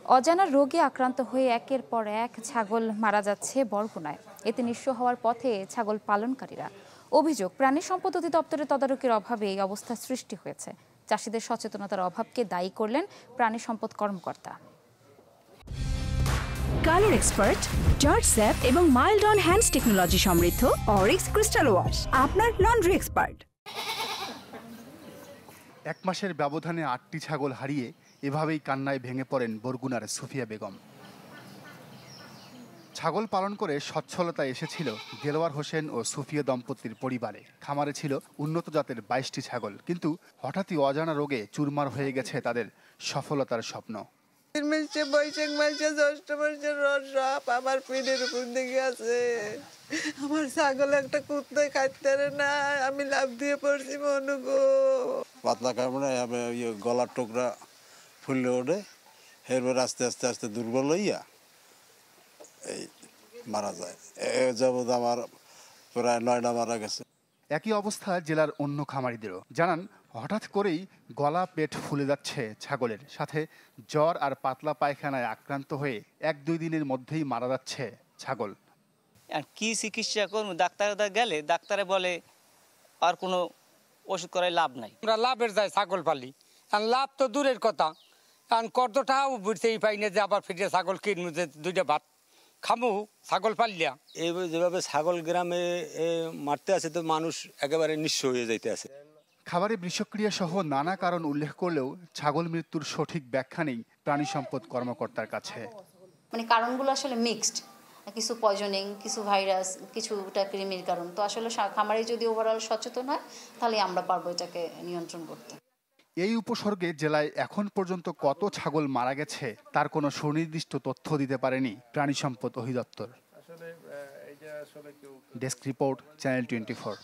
অজানা রোগে আক্রান্ত হয়ে একের পর এক ছাগল মারা যাচ্ছে বরগুনায়। এতে নিঃস্ব হওয়ার পথে ছাগল পালনকারীরা। অভিযোগ, প্রাণী সম্পদ অধিদপ্তরের তদারকির অভাবে এই অবস্থা সৃষ্টি হয়েছে। চাষিদের সচেতনতার অভাবকে দায়ী করলেন প্রাণী সম্পদ কর্মকর্তা। কালার এক্সপার্ট, জর্জ স্যাপ এবং মাইল্ড অন হ্যান্ডস টেকনোলজি সমৃদ্ধ অরিক্স ক্রিস্টাল ওয়াশ আপনার লন্ড্রি এক্সপার্ট। এক মাসের ব্যবধানে ৮টি ছাগল হারিয়ে এভাবেই কান্নায় ভেঙে পড়েন বরগুনার সুফিয়া বেগম। ছাগল পালন করে সচ্ছলতা এসেছিল দেলোয়ার হোসেন ও সুফিয়া দম্পতির পরিবারে। খামারে ছিল উন্নত জাতের ২২টি ছাগল, কিন্তু হঠাৎই অজানা রোগে চুরমার হয়ে গেছে তাদের সফলতার স্বপ্ন। বৈশাখ মাসে জ্যৈষ্ঠ মাসের রস সব আমার পিঠের উপর দিকে আছে। আমার ছাগল একটা কুত্তে খাইতে না, আমি লাভ দিয়ে পড়ছি মনুগো। পাতলা কামড়ে গলার টুকরা ফুললে ওঠে, এরপর আস্তে আস্তে আস্তে দুর্বল হইয়া এই মারা যায়। এ যাবৎ আমার প্রায় ৯টা মারা গেছে। একই অবস্থা জেলার অন্য খামারিদেরও। জানান, হঠাৎ করেই গলা পেট ফুলে যাচ্ছে ছাগলের, সাথে জ্বর আর পাতলা পায়খানায় আক্রান্ত হয়ে ১-২ দিনের মধ্যেই মারা যাচ্ছে ছাগল। আর কি চিকিৎসা করবো, ডাক্তার গেলে ডাক্তারে বলে আর কোনো ওষুধ করায় লাভ নাই। আমরা লাভের যায় ছাগল পালি, আর লাভ তো দূরের কথা, কারণ কতটাও বুঝতেই পাই না যে আবার ফিরে ছাগল কিনবো, যে 2টা ভাত খামু ছাগল পালিয়া। এই যেভাবে ছাগল গ্রামে মারতে আছে, তো মানুষ একেবারে নিঃস্ব হয়ে যাইতে আছে। খাবারে বিষক্রিয়া সহ নানা কারণ উল্লেখ করলেও ছাগল মৃত্যুর সঠিক ব্যাখ্যা নেই প্রাণী সম্পদ কর্মকর্তার কাছে। মানে কারণগুলো আসলে মিক্সড, কিছু পয়জনিং, কিছু ভাইরাস, কিছুটা কৃমির কারণ। তো আসলে খামারে যদি ওভারঅল সচেতন হয়, তাহলে আমরা পারবো এটাকে নিয়ন্ত্রণ করতে। এই উপসর্গে জেলায় এখন পর্যন্ত কত ছাগল মারা গেছে তার কোনো সুনির্দিষ্ট তথ্য দিতে পারেনি প্রাণী সম্পদ অধিদপ্তর। Desk report, channel 24।